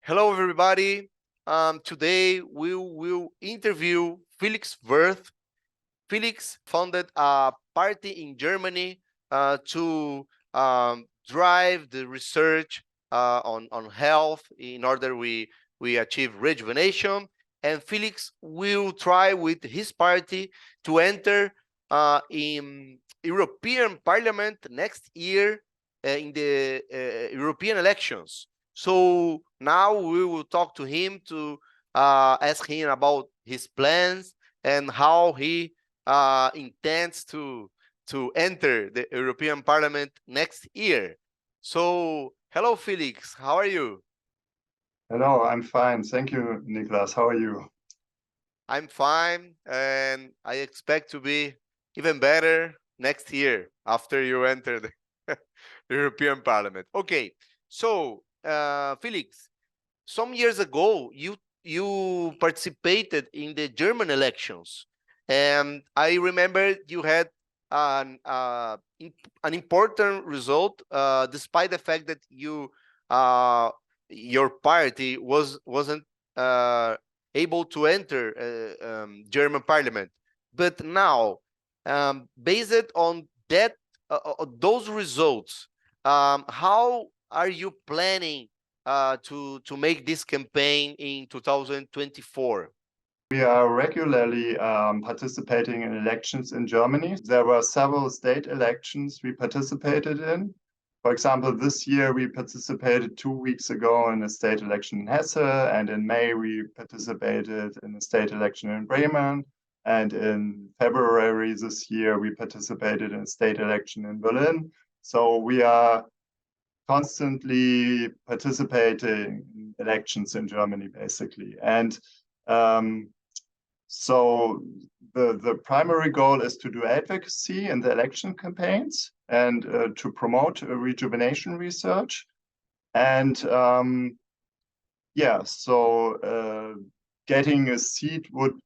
Hello, everybody. Today we will interview Felix Werth. Felix founded a party in Germany to drive the research on health in order we achieve rejuvenation. And Felix will try with his party to enter in European Parliament next year in the European elections. So now we will talk to him to ask him about his plans and how he intends to enter the European Parliament next year. So, hello, Felix. How are you? Hello, I'm fine. Thank you, Niklas. How are you? I'm fine, and I expect to be even better next year after you enter the European Parliament. Okay, so Felix, some years ago, you participated in the German elections, and I remember you had an important result, despite the fact that your party wasn't able to enter German Parliament. But now, based on that, those results, how are you planning to make this campaign in 2024? We are regularly participating in elections in Germany. There were several state elections we participated in. For example, this year we participated 2 weeks ago in a state election in Hesse, and in May we participated in a state election in Bremen. And in February this year, we participated in a state election in Berlin. So we are constantly participating in elections in Germany, basically. And so the primary goal is to do advocacy in the election campaigns and to promote rejuvenation research. And getting a seat would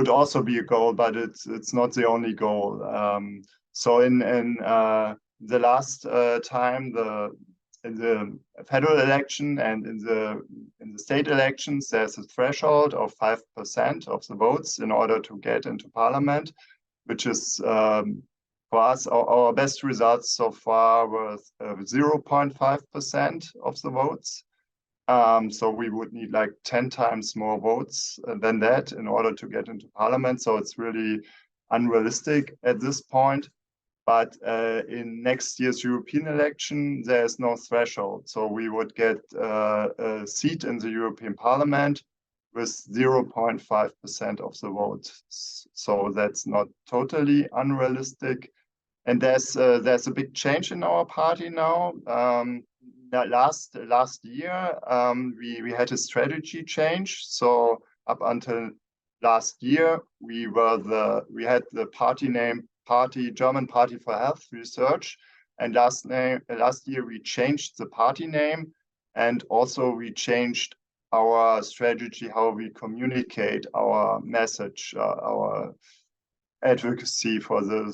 also be a goal, but it's not the only goal. So in the last time, in the federal election and in the state elections, there's a threshold of 5% of the votes in order to get into parliament, which is for us our best results so far were 0.5% of the votes. So we would need like 10 times more votes than that in order to get into parliament. So it's really unrealistic at this point. But in next year's European election, there is no threshold. So we would get a seat in the European Parliament with 0.5% of the votes. So that's not totally unrealistic. And there's a big change in our party now. Last year, we had a strategy change. So up until last year, we had the party name German Party for Health Research, and last year we changed the party name, and also we changed our strategy, how we communicate our message, our advocacy for the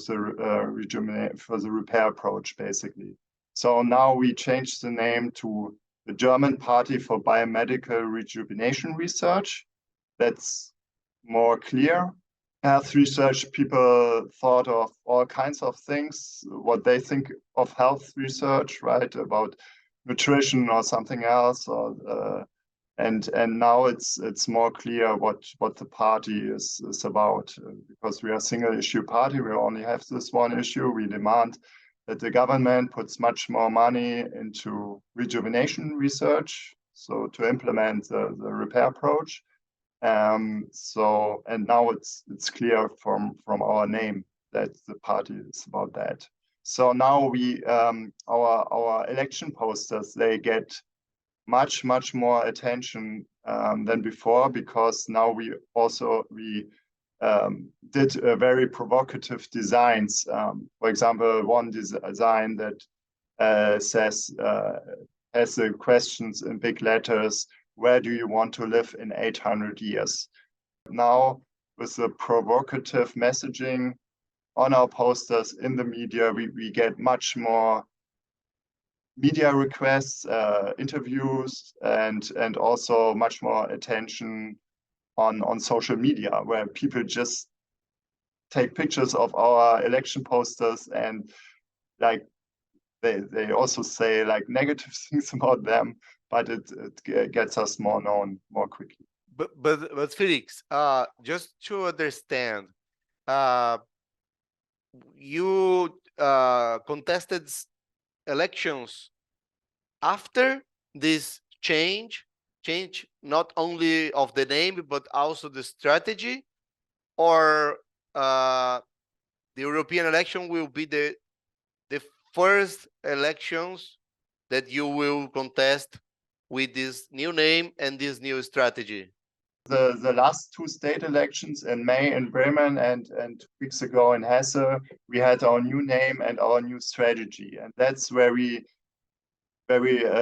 repair approach, basically. So now we changed the name to the German Party for Biomedical Rejuvenation Research. That's more clear. Health research, people thought of all kinds of things, what they think of health research, right? About nutrition or something else, and now it's more clear what the party is about, because we are a single issue party. We only have this one issue. We demand that the government puts much more money into rejuvenation research, so to implement the repair approach. And now it's clear from our name that the party is about that. So now our election posters, they get much more attention than before, because now we did very provocative designs. For example, one design that says has the questions in big letters: where do you want to live in 800 years? Now, with the provocative messaging on our posters in the media, we get much more media requests, interviews, and also much more attention on social media, where people just take pictures of our election posters and like they also say like negative things about them, but it gets us more known more quickly. But Felix, just to understand, you contested elections after this change not only of the name but also the strategy, or the European election will be the first elections that you will contest with this new name and this new strategy? The last two state elections in May in Bremen and 2 weeks ago in Hesse, we had our new name and our new strategy, and that's where we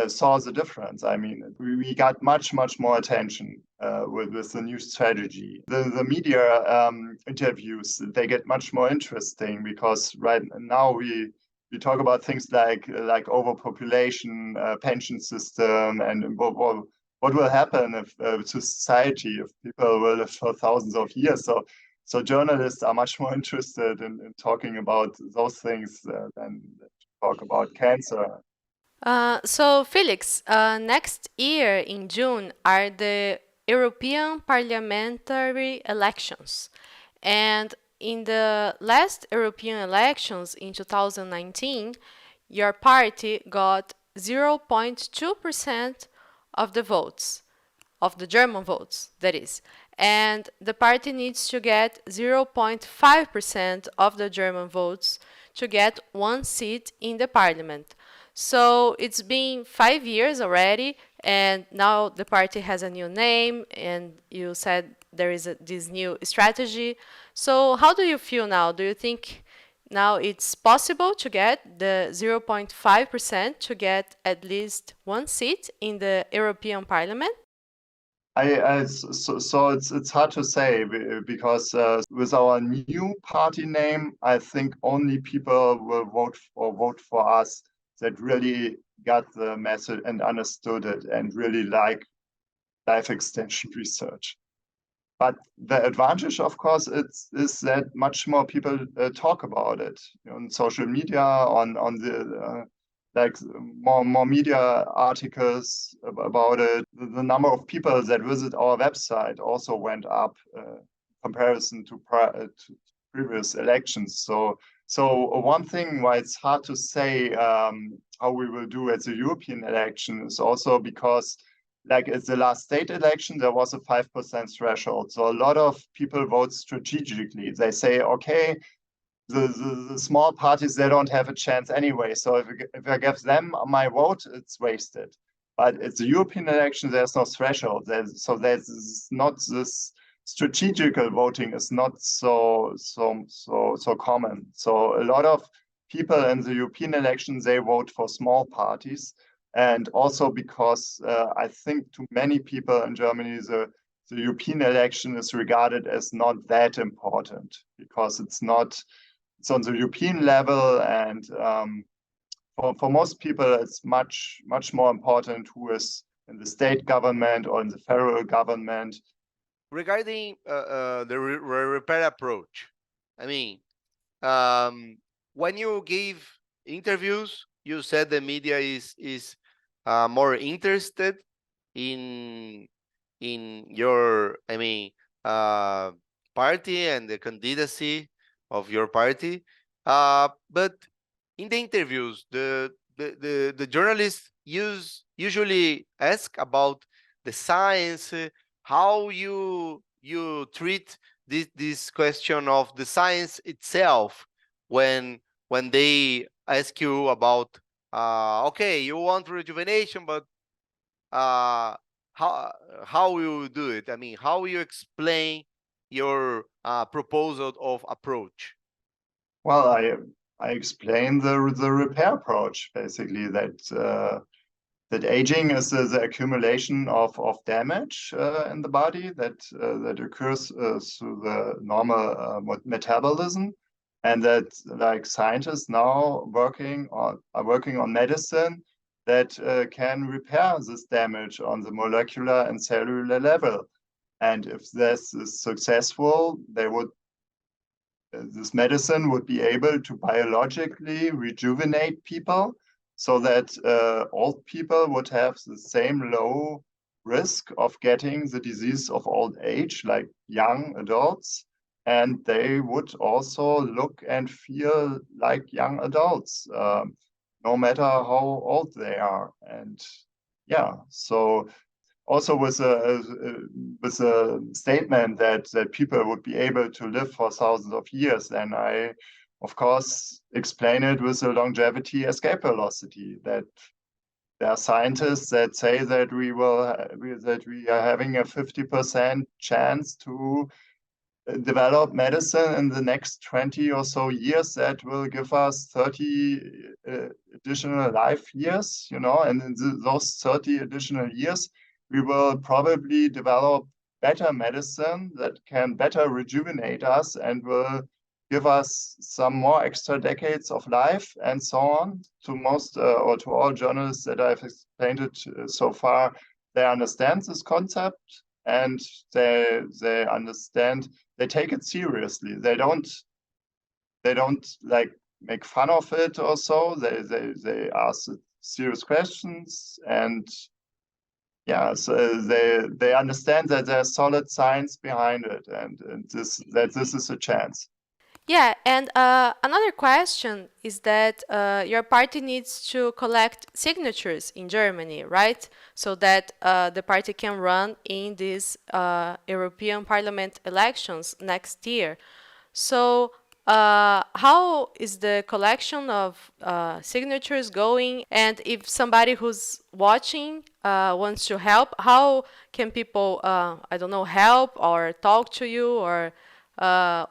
saw the difference. I mean, we got much more attention with the new strategy. The media interviews, they get much more interesting because right now we talk about things like overpopulation, pension system, and what will happen if to society if people will live for thousands of years. So journalists are much more interested in talking about those things than talk about cancer. So, Felix, next year in June are the European parliamentary elections. And in the last European elections in 2019, your party got 0.2% of the votes, of the German votes, that is. And the party needs to get 0.5% of the German votes to get one seat in the parliament. So it's been 5 years already, and now the party has a new name, and you said there is this new strategy. So how do you feel now? Do you think now it's possible to get the 0.5% to get at least one seat in the European Parliament? So it's hard to say because with our new party name, I think only people will vote for us that really got the message and understood it and really like life extension research. But the advantage, of course, is that much more people talk about it on social media, on the like more media articles about it. The number of people that visit our website also went up in comparison to previous elections. So one thing why it's hard to say how we will do at the European election is also because like at the last state election, there was a 5% threshold. So a lot of people vote strategically. They say, okay, the small parties, they don't have a chance anyway. So if I give them my vote, it's wasted. But at the European election, there's no threshold. So there's not this strategical voting is not so common. So a lot of people in the European elections, they vote for small parties. And also because I think to many people in Germany, the European election is regarded as not that important because it's on the European level, and for most people, it's much more important who is in the state government or in the federal government. Regarding the repair approach, I mean, when you give interviews, you said the media is more interested in your, I mean, party and the candidacy of your party. But in the interviews, the journalists usually ask about the science, how you treat this question of the science itself when they ask you about okay, you want rejuvenation, but how will you do it? I mean, how will you explain your proposal of approach? Well, I explained the repair approach, basically that aging is the accumulation of damage in the body that occurs through the normal metabolism, and that like scientists now are working on medicine that can repair this damage on the molecular and cellular level. And if this is successful, this medicine would be able to biologically rejuvenate people so that old people would have the same low risk of getting the disease of old age like young adults. And they would also look and feel like young adults, no matter how old they are. And yeah, so also with a statement that people would be able to live for thousands of years, then I, of course, explain it with the longevity escape velocity, that there are scientists that say that we are having a 50% chance to develop medicine in the next 20 or so years that will give us 30 additional life years, and in those 30 additional years, we will probably develop better medicine that can better rejuvenate us and will give us some more extra decades of life and so on. To most or to all journalists that I've explained it so far, they understand this concept and they understand, they take it seriously. They don't like make fun of it or so. They ask serious questions, and yeah, so they understand that there's solid science behind it, and this is a chance. Yeah, and another question is that your party needs to collect signatures in Germany, right? So that the party can run in these European Parliament elections next year. So how is the collection of signatures going? And if somebody who's watching wants to help, how can people, I don't know, help or talk to you, or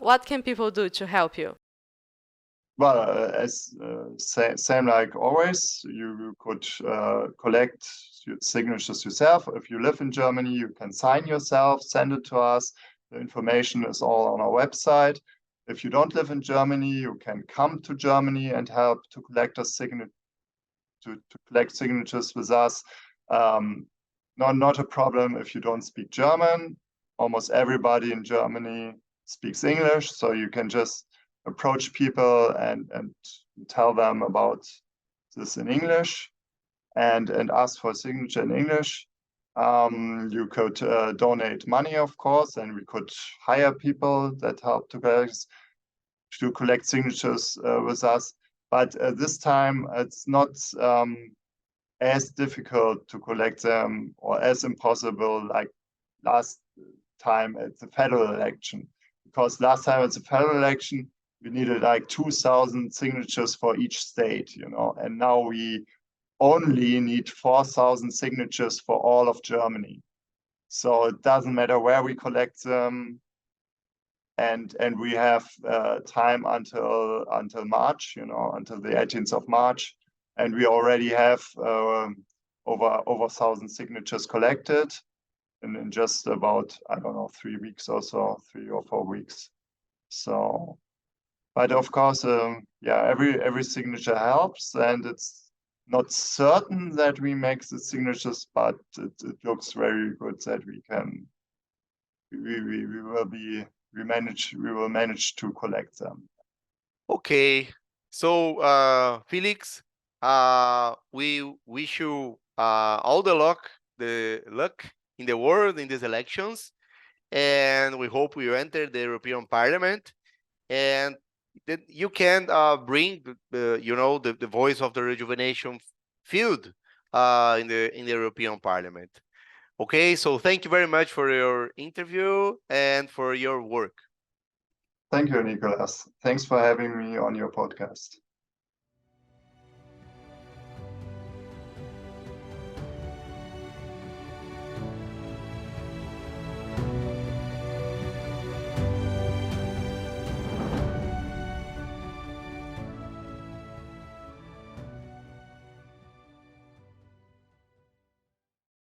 what can people do to help you? Well, same like always, you could collect signatures yourself. If you live in Germany, you can sign yourself, send it to us. The information is all on our website. If you don't live in Germany, you can come to Germany and help to collect collect signatures with us. Not a problem if you don't speak German. Almost everybody in Germany speaks English, so you can just approach people and tell them about this in English and ask for a signature in English. You could donate money, of course, and we could hire people that help to collect signatures with us. But this time, it's not as difficult to collect them or as impossible like last time at the federal election. Because last time at the federal election, we needed like 2,000 signatures for each state, and now we only need 4,000 signatures for all of Germany. So it doesn't matter where we collect them, and we have time until March, until the 18th of March, and we already have over 1,000 signatures collected, in just about, I don't know, 3 weeks or so, 3 or 4 weeks. So, but of course, yeah, every signature helps, and it's not certain that we make the signatures, but it looks very good that we will manage to collect them. Okay, so Felix, we wish you all the luck in the world in these elections, and we hope you enter the European Parliament, and that you can bring the voice of the rejuvenation field in the European Parliament. Okay, so thank you very much for your interview and for your work. Thank you, Nicholas. Thanks for having me on your podcast.